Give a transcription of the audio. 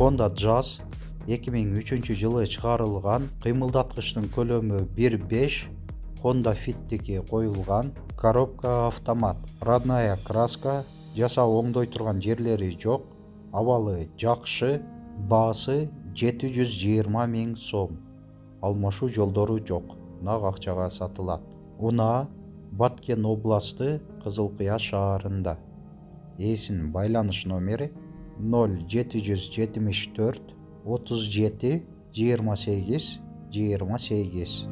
Honda Jazz 2003-жылы чыгарылган, кыймылдаткычтын көлөмү 1.5, Honda Fit'теги коюлган, коробка автомат, родная краска, жасоо оңдой турган жерлери жок, абалы жакшы, баасы 720 000 сом. Алмашуу жолдору жок, нак акчага сатылат. Унаа Баткен областы Кызылкыя шаарында. Ээсинин байланыш номери 0774 37 28 28.